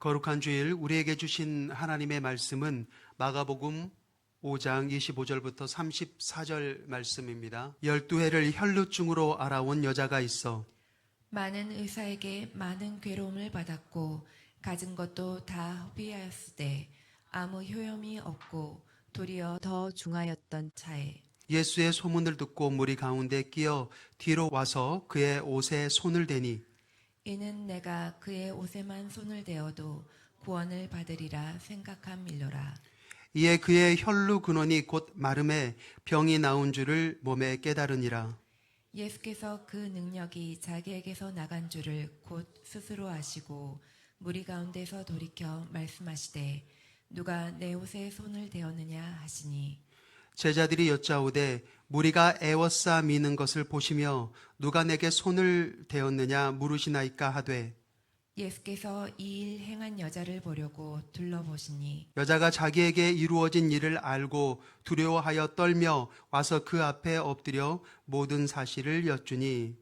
거룩한 주일 우리에게 주신 하나님의 말씀은 마가복음 5장 25절부터 34절 말씀입니다. 12해를 혈루증으로 알아온 여자가 있어 많은 의사에게 많은 괴로움을 받았고 가진 것도 다 허비하였으되 아무 효험이 없고 도리어 더 중하였던 차에 예수의 소문을 듣고 무리 가운데 끼어 뒤로 와서 그의 옷에 손을 대니 이는 내가 그의 옷에만 손을 대어도 구원을 받으리라 생각함일로라. 이에 그의 혈루 근원이 곧 마름에 병이 나온 줄을 몸에 깨달으니라. 예수께서 그 능력이 자기에게서 나간 줄을 곧 스스로 아시고 무리 가운데서 돌이켜 말씀하시되 누가 내 옷에 손을 대었느냐 하시니 제자들이 여짜오되 무리가 애워싸 미는 것을 보시며 누가 내게 손을 대었느냐 물으시나이까 하되 예수께서 이 일 행한 여자를 보려고 둘러보시니 여자가 자기에게 이루어진 일을 알고 두려워하여 떨며 와서 그 앞에 엎드려 모든 사실을 여쭈니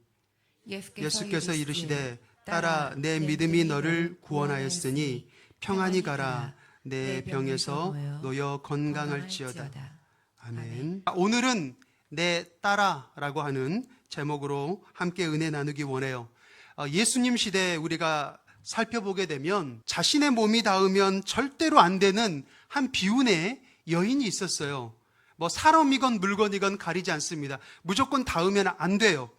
예수께서 이르시되 딸아 내 믿음이 너를 구원하였으니 평안히 가라 내 병에서 놓여 건강할지어다. 아멘. 오늘은 내 딸아라고 하는 제목으로 함께 은혜 나누기 원해요. 예수님 시대에 우리가 살펴보게 되면 자신의 몸이 닿으면 절대로 안 되는 한 비운의 여인이 있었어요. 뭐 사람이건 물건이건 가리지 않습니다. 무조건 닿으면 안 돼요.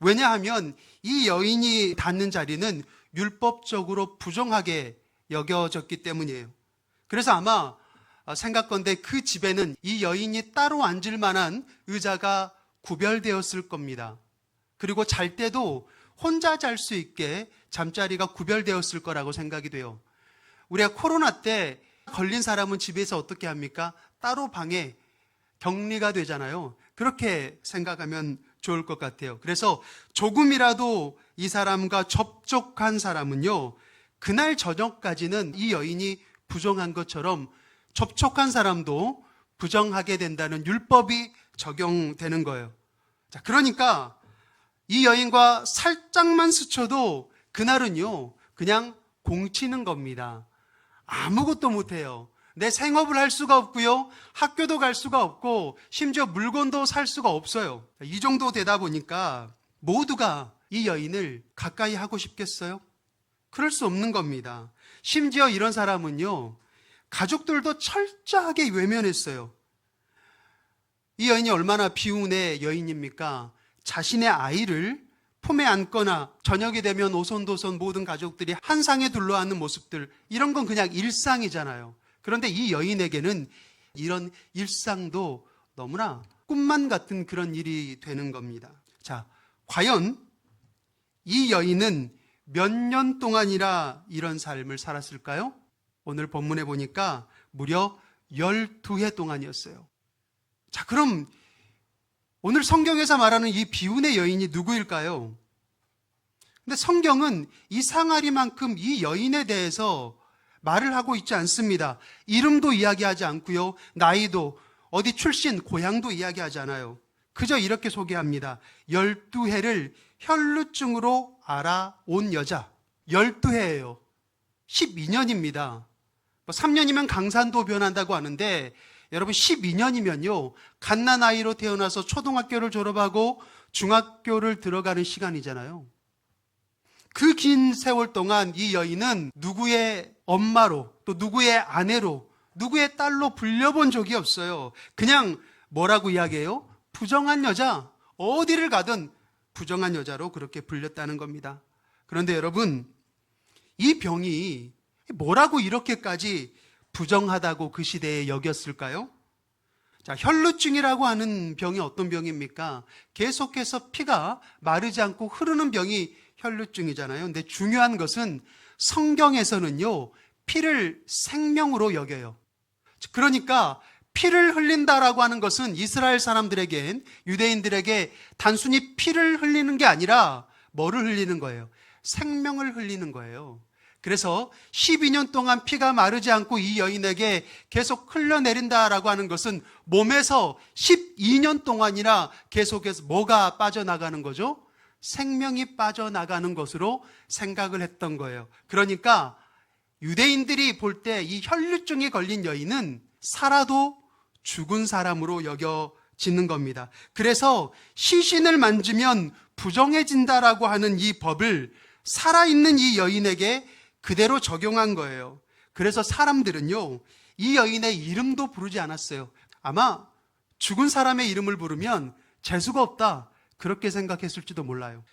왜냐하면 이 여인이 닿는 자리는 율법적으로 부정하게 여겨졌기 때문이에요. 그래서 아마 생각건대 그 집에는 이 여인이 따로 앉을 만한 의자가 구별되었을 겁니다. 그리고 잘 때도 혼자 잘 수 있게 잠자리가 구별되었을 거라고 생각이 돼요. 우리가 코로나 때 걸린 사람은 집에서 어떻게 합니까? 따로 방에 격리가 되잖아요. 그렇게 생각하면 좋을 것 같아요. 그래서 조금이라도 이 사람과 접촉한 사람은요, 그날 저녁까지는 이 여인이 부정한 것처럼 접촉한 사람도 부정하게 된다는 율법이 적용되는 거예요. 자, 그러니까 이 여인과 살짝만 스쳐도 그날은요, 그냥 공치는 겁니다. 아무것도 못해요. 내 생업을 할 수가 없고요, 학교도 갈 수가 없고, 심지어 물건도 살 수가 없어요. 이 정도 되다 보니까 모두가 이 여인을 가까이 하고 싶겠어요? 그럴 수 없는 겁니다. 심지어 이런 사람은요, 가족들도 철저하게 외면했어요. 이 여인이 얼마나 비운의 여인입니까? 자신의 아이를 품에 안거나 저녁이 되면 오손도손 모든 가족들이 한 상에 둘러앉는 모습들, 이런 건 그냥 일상이잖아요. 그런데 이 여인에게는 이런 일상도 너무나 꿈만 같은 그런 일이 되는 겁니다. 자, 과연 이 여인은 몇 년 동안이나 이런 삶을 살았을까요? 오늘 본문에 보니까 무려 12해 동안이었어요. 자, 그럼 오늘 성경에서 말하는 이 비운의 여인이 누구일까요? 근데 성경은 이 상하리만큼 이 여인에 대해서 말을 하고 있지 않습니다. 이름도 이야기하지 않고요, 나이도, 어디 출신, 고향도 이야기하지 않아요. 그저 이렇게 소개합니다. 12해를 혈루증으로 알아온 여자. 12해예요. 12년입니다. 3년이면 강산도 변한다고 하는데 여러분 12년이면요, 갓난아이로 태어나서 초등학교를 졸업하고 중학교를 들어가는 시간이잖아요. 그 긴 세월 동안 이 여인은 누구의 엄마로, 또 누구의 아내로, 누구의 딸로 불려본 적이 없어요. 그냥 뭐라고 이야기해요? 부정한 여자. 어디를 가든 부정한 여자로 그렇게 불렸다는 겁니다. 그런데 여러분, 이 병이 뭐라고 이렇게까지 부정하다고 그 시대에 여겼을까요? 자, 혈루증이라고 하는 병이 어떤 병입니까? 계속해서 피가 마르지 않고 흐르는 병이 혈루증이잖아요. 근데 중요한 것은 성경에서는요, 피를 생명으로 여겨요. 그러니까 피를 흘린다라고 하는 것은 이스라엘 사람들에겐, 유대인들에게 단순히 피를 흘리는 게 아니라 뭐를 흘리는 거예요? 생명을 흘리는 거예요. 그래서 12년 동안 피가 마르지 않고 이 여인에게 계속 흘러내린다라고 하는 것은 몸에서 12년 동안이나 계속해서 뭐가 빠져나가는 거죠? 생명이 빠져나가는 것으로 생각을 했던 거예요. 그러니까 유대인들이 볼 때 이 혈류증에 걸린 여인은 살아도 죽은 사람으로 여겨지는 겁니다. 그래서 시신을 만지면 부정해진다라고 하는 이 법을 살아있는 이 여인에게 그대로 적용한 거예요. 그래서 사람들은요, 이 여인의 이름도 부르지 않았어요. 아마 죽은 사람의 이름을 부르면 재수가 없다, 그렇게 생각했을지도 몰라요.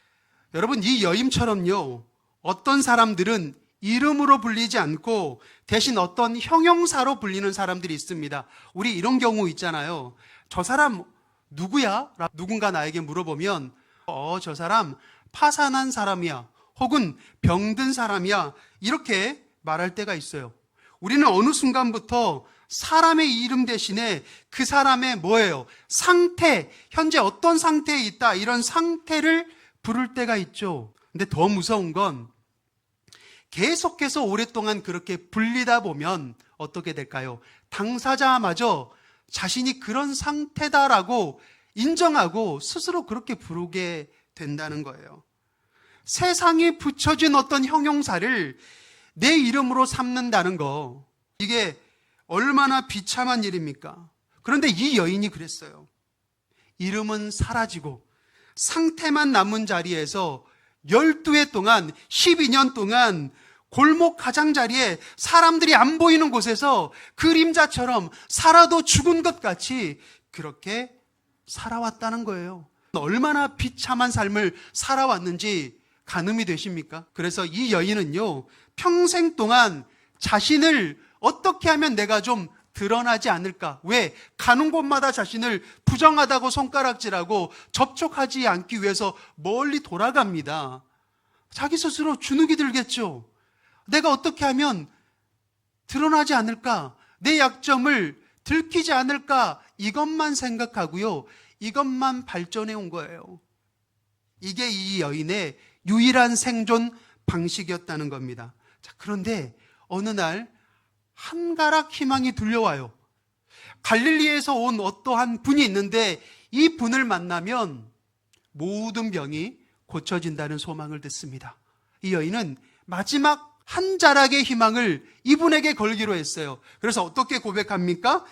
여러분, 이 여인처럼요, 어떤 사람들은 이름으로 불리지 않고 대신 어떤 형용사로 불리는 사람들이 있습니다. 우리 이런 경우 있잖아요. 저 사람 누구야? 누군가 나에게 물어보면 저 사람 파산한 사람이야, 혹은 병든 사람이야, 이렇게 말할 때가 있어요. 우리는 어느 순간부터 사람의 이름 대신에 그 사람의 뭐예요? 상태, 현재 어떤 상태에 있다, 이런 상태를 부를 때가 있죠. 근데 더 무서운 건 계속해서 오랫동안 그렇게 불리다 보면 어떻게 될까요? 당사자마저 자신이 그런 상태다라고 인정하고 스스로 그렇게 부르게 된다는 거예요. 세상에 붙여진 어떤 형용사를 내 이름으로 삼는다는 거, 이게 얼마나 비참한 일입니까? 그런데 이 여인이 그랬어요. 이름은 사라지고 상태만 남은 자리에서 12해 동안, 12년 동안 골목 가장자리에 사람들이 안 보이는 곳에서 그림자처럼 살아도 죽은 것 같이 그렇게 살아왔다는 거예요. 얼마나 비참한 삶을 살아왔는지 가늠이 되십니까? 그래서 이 여인은요, 평생 동안 자신을 어떻게 하면 내가 좀 드러나지 않을까? 왜? 가는 곳마다 자신을 부정하다고 손가락질하고 접촉하지 않기 위해서 멀리 돌아갑니다. 자기 스스로 주눅이 들겠죠. 내가 어떻게 하면 드러나지 않을까? 내 약점을 들키지 않을까? 이것만 생각하고요, 이것만 발전해 온 거예요. 이게 이 여인의 유일한 생존 방식이었다는 겁니다. 자, 그런데 어느 날 한가락 희망이 들려와요. 갈릴리에서 온 어떠한 분이 있는데 이 분을 만나면 모든 병이 고쳐진다는 소망을 듣습니다. 이 여인은 마지막 한 자락의 희망을 이분에게 걸기로 했어요. 그래서 어떻게 고백합니까?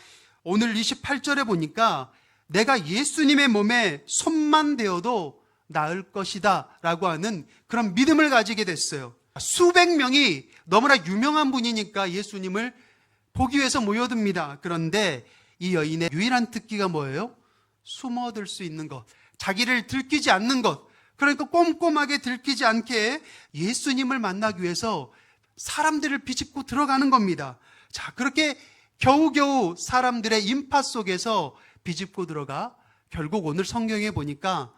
오늘 28절에 보니까 내가 예수님의 몸에 손만 대어도 나을 것이다 라고 하는 그런 믿음을 가지게 됐어요. 수백 명이 너무나 유명한 분이니까 예수님을 보기 위해서 모여듭니다. 그런데 이 여인의 유일한 특기가 뭐예요? 숨어들 수 있는 것, 자기를 들키지 않는 것. 그러니까 꼼꼼하게 들키지 않게 예수님을 만나기 위해서 사람들을 비집고 들어가는 겁니다. 자, 그렇게 겨우겨우 사람들의 인파 속에서 비집고 들어가 결국 오늘 성경에 보니까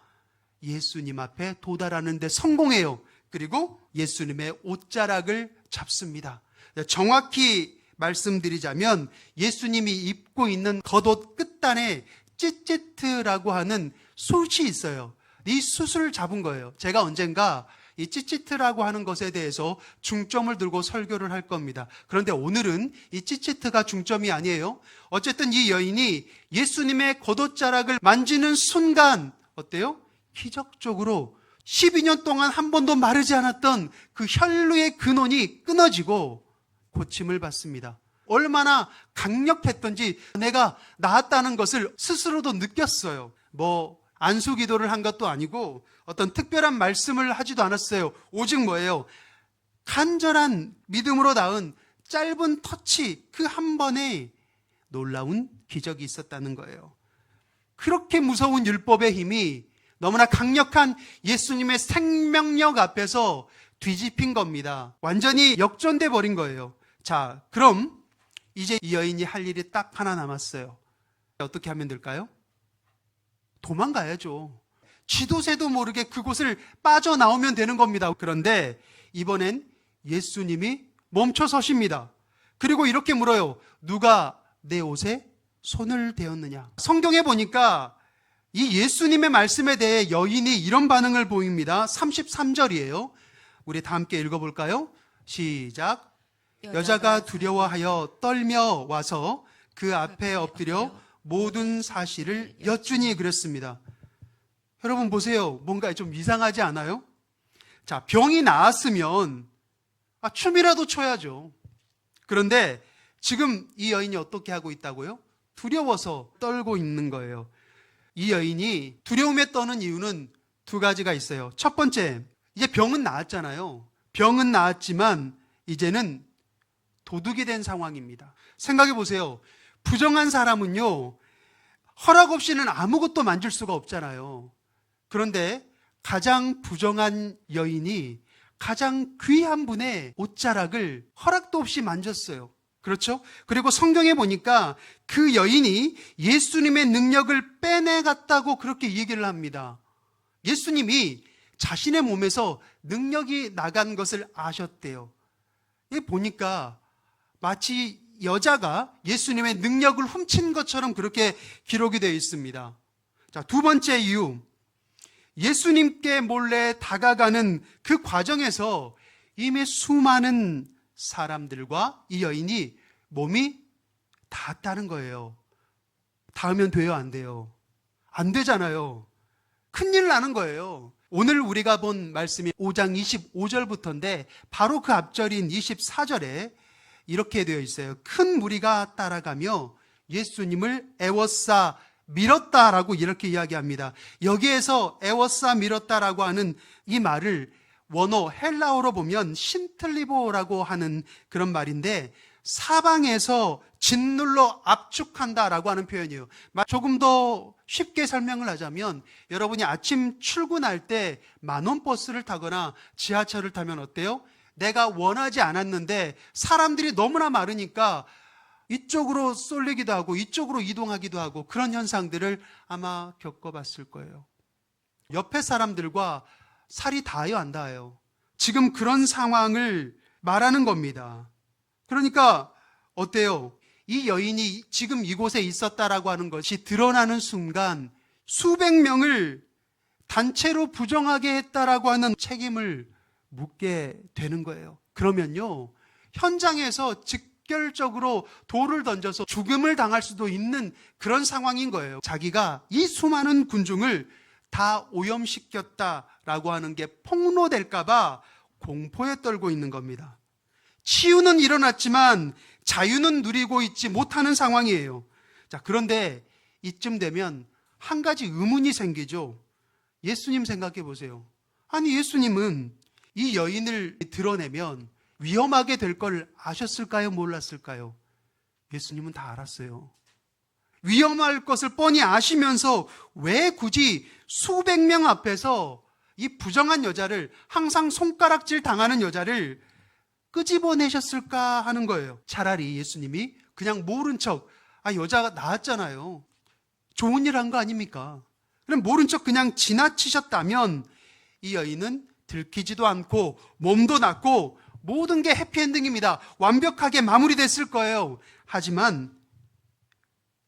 예수님 앞에 도달하는 데 성공해요. 그리고 예수님의 옷자락을 잡습니다. 정확히 말씀드리자면 예수님이 입고 있는 겉옷 끝단에 찌찌트라고 하는 숯이 있어요. 이 숯을 잡은 거예요. 제가 언젠가 이 찌찌트라고 하는 것에 대해서 중점을 두고 설교를 할 겁니다. 그런데 오늘은 이 찌찌트가 중점이 아니에요. 어쨌든 이 여인이 예수님의 겉옷자락을 만지는 순간 어때요? 기적적으로 12년 동안 한 번도 마르지 않았던 그 혈루의 근원이 끊어지고 고침을 받습니다. 얼마나 강력했던지 내가 나았다는 것을 스스로도 느꼈어요. 안수 기도를 한 것도 아니고 어떤 특별한 말씀을 하지도 않았어요. 오직 뭐예요? 간절한 믿음으로 낳은 짧은 터치, 그 한 번에 놀라운 기적이 있었다는 거예요. 그렇게 무서운 율법의 힘이 너무나 강력한 예수님의 생명력 앞에서 뒤집힌 겁니다. 완전히 역전돼 버린 거예요. 자, 그럼 이제 이 여인이 할 일이 딱 하나 남았어요. 어떻게 하면 될까요? 도망가야죠. 쥐도새도 모르게 그곳을 빠져나오면 되는 겁니다. 그런데 이번엔 예수님이 멈춰 서십니다. 그리고 이렇게 물어요. 누가 내 옷에 손을 대었느냐? 성경에 보니까 이 예수님의 말씀에 대해 여인이 이런 반응을 보입니다. 33절이에요. 우리 다 함께 읽어볼까요? 시작. 여자가 두려워하여 떨며 와서 그 앞에 엎드려 모든 사실을 여쭈니 그랬습니다. 여러분 보세요. 뭔가 좀 이상하지 않아요? 자, 병이 나았으면 춤이라도 춰야죠. 그런데 지금 이 여인이 어떻게 하고 있다고요? 두려워서 떨고 있는 거예요. 이 여인이 두려움에 떠는 이유는 두 가지가 있어요. 첫 번째, 이제 병은 나았잖아요. 병은 나았지만 이제는 도둑이 된 상황입니다. 생각해 보세요. 부정한 사람은요, 허락 없이는 아무것도 만질 수가 없잖아요. 그런데 가장 부정한 여인이 가장 귀한 분의 옷자락을 허락도 없이 만졌어요. 그렇죠? 그리고 성경에 보니까 그 여인이 예수님의 능력을 빼내갔다고 그렇게 얘기를 합니다. 예수님이 자신의 몸에서 능력이 나간 것을 아셨대요. 이 보니까 마치 여자가 예수님의 능력을 훔친 것처럼 그렇게 기록이 되어 있습니다. 자, 두 번째 이유. 예수님께 몰래 다가가는 그 과정에서 이미 수많은 사람들과 이 여인이 몸이 닿았다는 거예요. 닿으면 돼요, 안 돼요? 안 되잖아요. 큰일 나는 거예요. 오늘 우리가 본 말씀이 5장 25절부터인데 바로 그 앞절인 24절에 이렇게 되어 있어요. 큰 무리가 따라가며 예수님을 애워싸 밀었다라고 이렇게 이야기합니다. 여기에서 애워싸 밀었다라고 하는 이 말을 원어 헬라어로 보면 신틀리보라고 하는 그런 말인데 사방에서 짓눌러 압축한다라고 하는 표현이에요. 조금 더 쉽게 설명을 하자면 여러분이 아침 출근할 때 만원 버스를 타거나 지하철을 타면 어때요? 내가 원하지 않았는데 사람들이 너무나 많으니까 이쪽으로 쏠리기도 하고 이쪽으로 이동하기도 하고 그런 현상들을 아마 겪어봤을 거예요. 옆에 사람들과 살이 닿아요, 안 닿아요? 지금 그런 상황을 말하는 겁니다. 그러니까 어때요? 이 여인이 지금 이곳에 있었다라고 하는 것이 드러나는 순간 수백 명을 단체로 부정하게 했다라고 하는 책임을 묻게 되는 거예요. 그러면요, 현장에서 직결적으로 돌을 던져서 죽음을 당할 수도 있는 그런 상황인 거예요. 자기가 이 수많은 군중을 다 오염시켰다라고 하는 게 폭로될까봐 공포에 떨고 있는 겁니다. 치유는 일어났지만 자유는 누리고 있지 못하는 상황이에요. 자, 그런데 이쯤 되면 한 가지 의문이 생기죠. 예수님 생각해 보세요. 아니, 예수님은 이 여인을 드러내면 위험하게 될 걸 아셨을까요? 몰랐을까요? 예수님은 다 알았어요. 위험할 것을 뻔히 아시면서 왜 굳이 수백 명 앞에서 이 부정한 여자를, 항상 손가락질 당하는 여자를 끄집어내셨을까 하는 거예요. 차라리 예수님이 그냥 모른 척, 여자가 나았잖아요. 좋은 일 한 거 아닙니까? 그럼 모른 척 그냥 지나치셨다면 이 여인은 들키지도 않고 몸도 낫고 모든 게 해피엔딩입니다. 완벽하게 마무리됐을 거예요. 하지만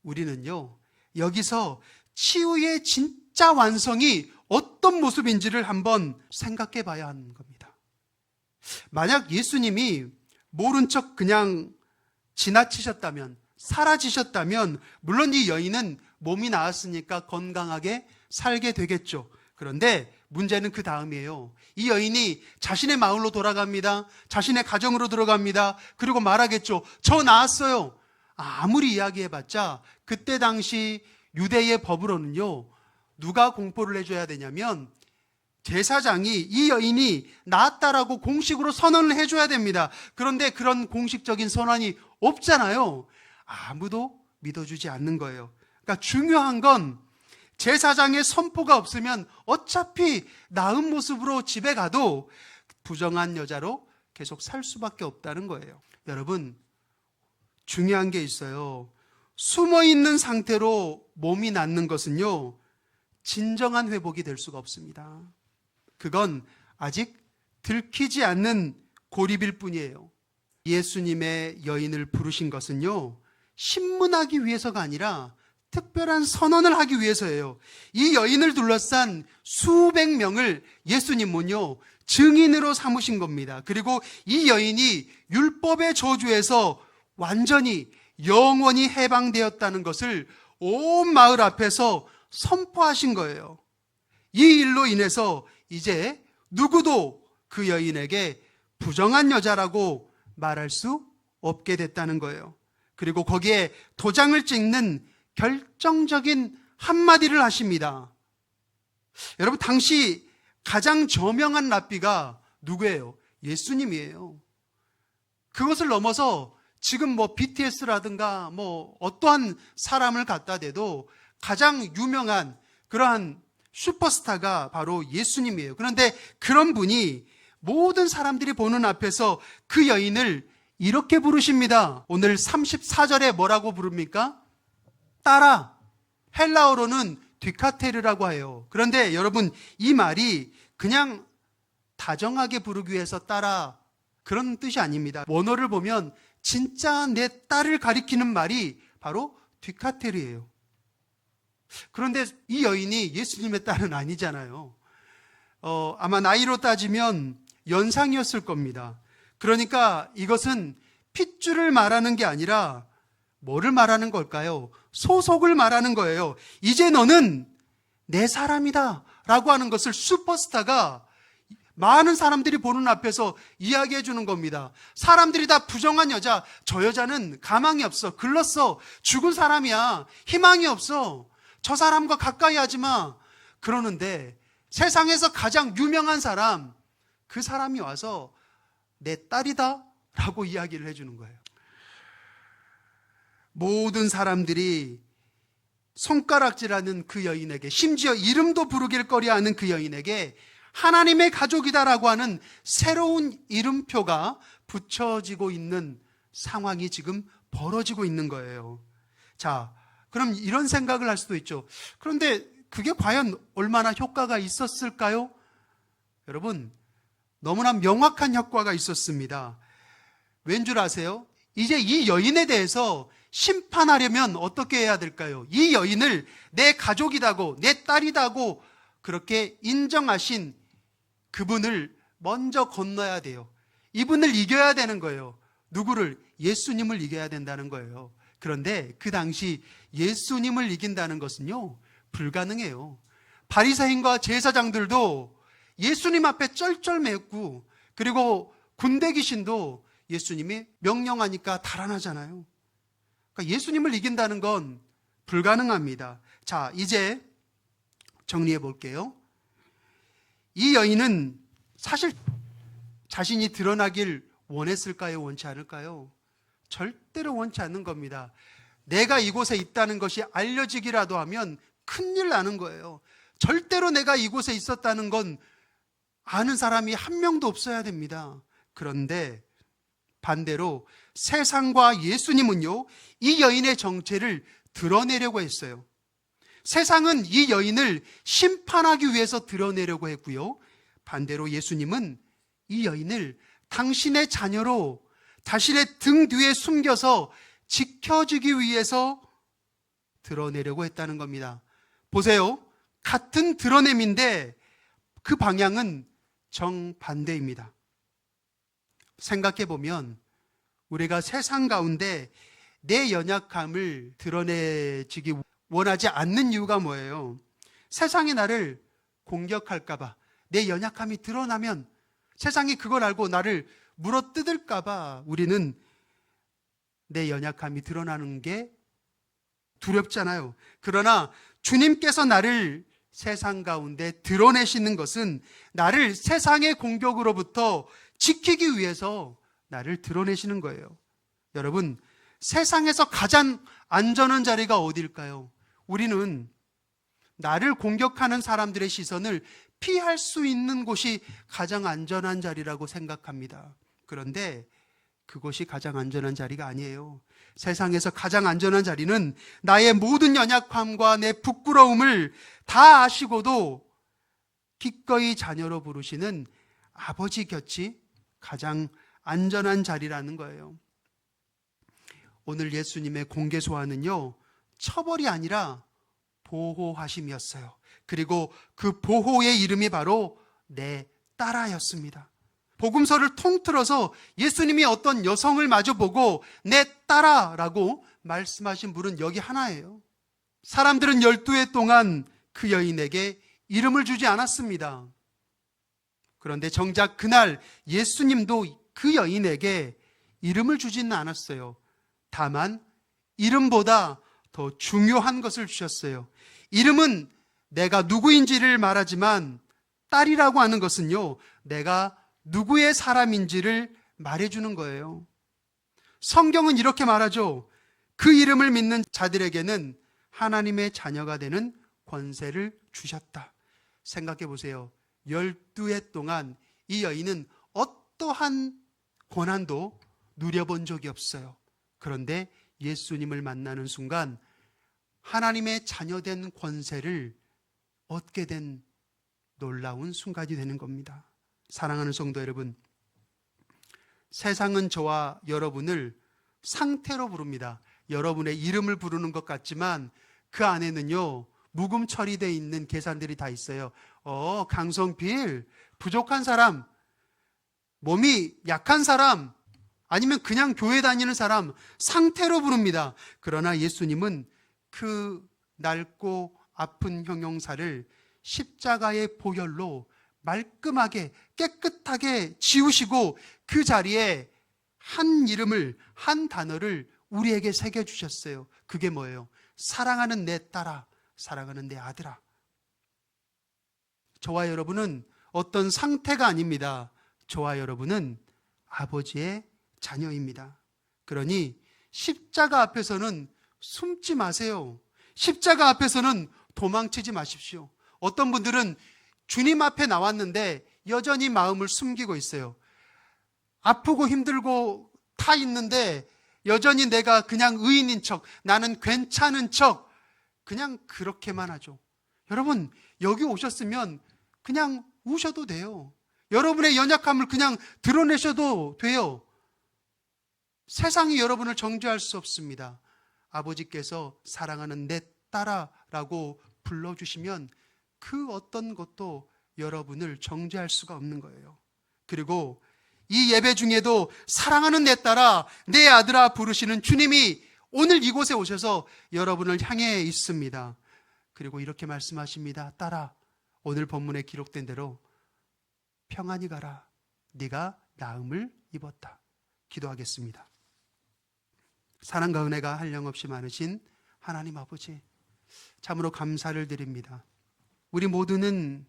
우리는요, 여기서 치유의 진짜 완성이 어떤 모습인지를 한번 생각해 봐야 하는 겁니다. 만약 예수님이 모른 척 그냥 지나치셨다면, 사라지셨다면 물론 이 여인은 몸이 나았으니까 건강하게 살게 되겠죠. 그런데 문제는 그 다음이에요. 이 여인이 자신의 마을로 돌아갑니다. 자신의 가정으로 들어갑니다. 그리고 말하겠죠. 저 나았어요. 아무리 이야기해봤자 그때 당시 유대의 법으로는요, 누가 공포를 해줘야 되냐면 제사장이 이 여인이 나았다라고 공식으로 선언을 해줘야 됩니다. 그런데 그런 공식적인 선언이 없잖아요. 아무도 믿어주지 않는 거예요. 그러니까 중요한 건 제사장의 선포가 없으면 어차피 나은 모습으로 집에 가도 부정한 여자로 계속 살 수밖에 없다는 거예요. 여러분, 중요한 게 있어요. 숨어있는 상태로 몸이 낫는 것은요, 진정한 회복이 될 수가 없습니다. 그건 아직 들키지 않는 고립일 뿐이에요. 예수님의 여인을 부르신 것은요, 신문하기 위해서가 아니라 특별한 선언을 하기 위해서예요. 이 여인을 둘러싼 수백 명을 예수님은요, 증인으로 삼으신 겁니다. 그리고 이 여인이 율법의 저주에서 완전히 영원히 해방되었다는 것을 온 마을 앞에서 선포하신 거예요. 이 일로 인해서 이제 누구도 그 여인에게 부정한 여자라고 말할 수 없게 됐다는 거예요. 그리고 거기에 도장을 찍는 결정적인 한마디를 하십니다. 여러분, 당시 가장 저명한 랍비가 누구예요? 예수님이에요. 그것을 넘어서 지금 BTS라든가 어떠한 사람을 갖다 대도 가장 유명한 그러한 슈퍼스타가 바로 예수님이에요. 그런데 그런 분이 모든 사람들이 보는 앞에서 그 여인을 이렇게 부르십니다. 오늘 34절에 뭐라고 부릅니까? 따라. 헬라어로는 뒤카테르라고 해요. 그런데 여러분, 이 말이 그냥 다정하게 부르기 위해서 따라, 그런 뜻이 아닙니다. 원어를 보면 진짜 내 딸을 가리키는 말이 바로 뒤카테르예요. 그런데 이 여인이 예수님의 딸은 아니잖아요. 아마 나이로 따지면 연상이었을 겁니다. 그러니까 이것은 핏줄을 말하는 게 아니라 뭐를 말하는 걸까요? 소속을 말하는 거예요. 이제 너는 내 사람이다 라고 하는 것을 슈퍼스타가 많은 사람들이 보는 앞에서 이야기해 주는 겁니다. 사람들이 다 부정한 여자, 저 여자는 가망이 없어, 글렀어, 죽은 사람이야, 희망이 없어, 저 사람과 가까이 하지 마. 그러는데 세상에서 가장 유명한 사람, 그 사람이 와서 내 딸이다 라고 이야기를 해주는 거예요. 모든 사람들이 손가락질하는 그 여인에게, 심지어 이름도 부르길 꺼려하는 그 여인에게 하나님의 가족이다라고 하는 새로운 이름표가 붙여지고 있는 상황이 지금 벌어지고 있는 거예요. 자, 그럼 이런 생각을 할 수도 있죠. 그런데 그게 과연 얼마나 효과가 있었을까요? 여러분, 너무나 명확한 효과가 있었습니다. 왠 줄 아세요? 이제 이 여인에 대해서 심판하려면 어떻게 해야 될까요? 이 여인을 내 가족이다고, 내 딸이다고 그렇게 인정하신 그분을 먼저 건너야 돼요. 이분을 이겨야 되는 거예요. 누구를? 예수님을 이겨야 된다는 거예요. 그런데 그 당시 예수님을 이긴다는 것은요, 불가능해요. 바리새인과 제사장들도 예수님 앞에 쩔쩔매고, 그리고 군대 귀신도 예수님이 명령하니까 달아나잖아요. 그러니까 예수님을 이긴다는 건 불가능합니다. 자, 이제 정리해 볼게요. 이 여인은 사실 자신이 드러나길 원했을까요? 원치 않을까요? 절대로 원치 않는 겁니다. 내가 이곳에 있다는 것이 알려지기라도 하면 큰일 나는 거예요. 절대로 내가 이곳에 있었다는 건 아는 사람이 한 명도 없어야 됩니다. 그런데 반대로 세상과 예수님은요, 이 여인의 정체를 드러내려고 했어요. 세상은 이 여인을 심판하기 위해서 드러내려고 했고요, 반대로 예수님은 이 여인을 당신의 자녀로 자신의 등 뒤에 숨겨서 지켜주기 위해서 드러내려고 했다는 겁니다. 보세요. 같은 드러냄인데 그 방향은 정반대입니다. 생각해 보면 우리가 세상 가운데 내 연약함을 드러내지기 원하지 않는 이유가 뭐예요? 세상이 나를 공격할까봐, 내 연약함이 드러나면 세상이 그걸 알고 나를 물어뜯을까봐 우리는 내 연약함이 드러나는 게 두렵잖아요. 그러나 주님께서 나를 세상 가운데 드러내시는 것은 나를 세상의 공격으로부터 지키기 위해서 나를 드러내시는 거예요. 여러분, 세상에서 가장 안전한 자리가 어디일까요? 우리는 나를 공격하는 사람들의 시선을 피할 수 있는 곳이 가장 안전한 자리라고 생각합니다. 그런데 그것이 가장 안전한 자리가 아니에요. 세상에서 가장 안전한 자리는 나의 모든 연약함과 내 부끄러움을 다 아시고도 기꺼이 자녀로 부르시는 아버지 곁이 가장 안전한 자리라는 거예요. 오늘 예수님의 공개 소환은요, 처벌이 아니라 보호하심이었어요. 그리고 그 보호의 이름이 바로 내 딸아였습니다. 복음서를 통틀어서 예수님이 어떤 여성을 마주보고 내 딸아라고 말씀하신 분은 여기 하나예요. 사람들은 12해 동안 그 여인에게 이름을 주지 않았습니다. 그런데 정작 그날 예수님도 그 여인에게 이름을 주지는 않았어요. 다만 이름보다 더 중요한 것을 주셨어요. 이름은 내가 누구인지를 말하지만 딸이라고 하는 것은요, 내가 누구의 사람인지를 말해주는 거예요. 성경은 이렇게 말하죠. 그 이름을 믿는 자들에게는 하나님의 자녀가 되는 권세를 주셨다. 생각해 보세요. 12해 동안 이 여인은 어떠한 고난도 누려본 적이 없어요. 그런데 예수님을 만나는 순간 하나님의 자녀된 권세를 얻게 된 놀라운 순간이 되는 겁니다. 사랑하는 성도 여러분, 세상은 저와 여러분을 상태로 부릅니다. 여러분의 이름을 부르는 것 같지만 그 안에는요, 묵음 처리되어 있는 계산들이 다 있어요. 강성필, 부족한 사람, 몸이 약한 사람, 아니면 그냥 교회 다니는 사람, 상태로 부릅니다. 그러나 예수님은 그 낡고 아픈 형용사를 십자가의 보혈로 말끔하게 깨끗하게 지우시고 그 자리에 한 이름을, 한 단어를 우리에게 새겨주셨어요. 그게 뭐예요? 사랑하는 내 딸아, 사랑하는 내 아들아. 저와 여러분은 어떤 상태가 아닙니다. 저와 여러분은 아버지의 자녀입니다. 그러니 십자가 앞에서는 숨지 마세요. 십자가 앞에서는 도망치지 마십시오. 어떤 분들은 주님 앞에 나왔는데 여전히 마음을 숨기고 있어요. 아프고 힘들고 타 있는데 여전히 내가 그냥 의인인 척, 나는 괜찮은 척, 그냥 그렇게만 하죠. 여러분, 여기 오셨으면 그냥 우셔도 돼요. 여러분의 연약함을 그냥 드러내셔도 돼요. 세상이 여러분을 정죄할 수 없습니다. 아버지께서 사랑하는 내 딸아라고 불러주시면 그 어떤 것도 여러분을 정죄할 수가 없는 거예요. 그리고 이 예배 중에도 사랑하는 내 딸아, 내 아들아 부르시는 주님이 오늘 이곳에 오셔서 여러분을 향해 있습니다. 그리고 이렇게 말씀하십니다. 딸아, 오늘 본문에 기록된 대로 평안히 가라. 네가 나음을 입었다. 기도하겠습니다. 사랑과 은혜가 한량없이 많으신 하나님 아버지, 참으로 감사를 드립니다. 우리 모두는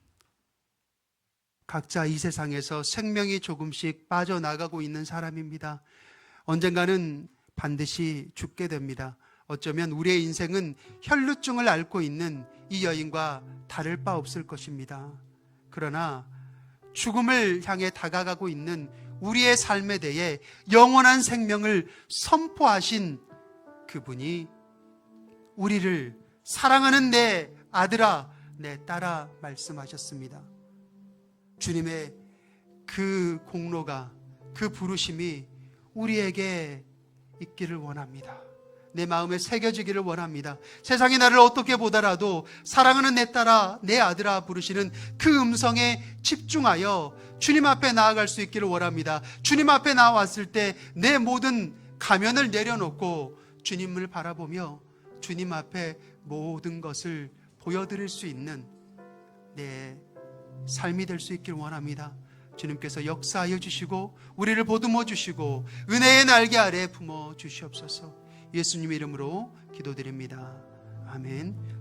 각자 이 세상에서 생명이 조금씩 빠져나가고 있는 사람입니다. 언젠가는 반드시 죽게 됩니다. 어쩌면 우리의 인생은 혈루증을 앓고 있는 이 여인과 다를 바 없을 것입니다. 그러나 죽음을 향해 다가가고 있는 우리의 삶에 대해 영원한 생명을 선포하신 그분이 우리를 사랑하는 내 아들아, 내 딸아 말씀하셨습니다. 주님의 그 공로가, 그 부르심이 우리에게 있기를 원합니다. 내 마음에 새겨지기를 원합니다. 세상이 나를 어떻게 보더라도 사랑하는 내 딸아, 내 아들아 부르시는 그 음성에 집중하여 주님 앞에 나아갈 수 있기를 원합니다. 주님 앞에 나왔을 때 내 모든 가면을 내려놓고 주님을 바라보며 주님 앞에 모든 것을 보여드릴 수 있는 내 삶이 될 수 있기를 원합니다. 주님께서 역사하여 주시고 우리를 보듬어 주시고 은혜의 날개 아래 품어 주시옵소서. 예수님의 이름으로 기도드립니다. 아멘.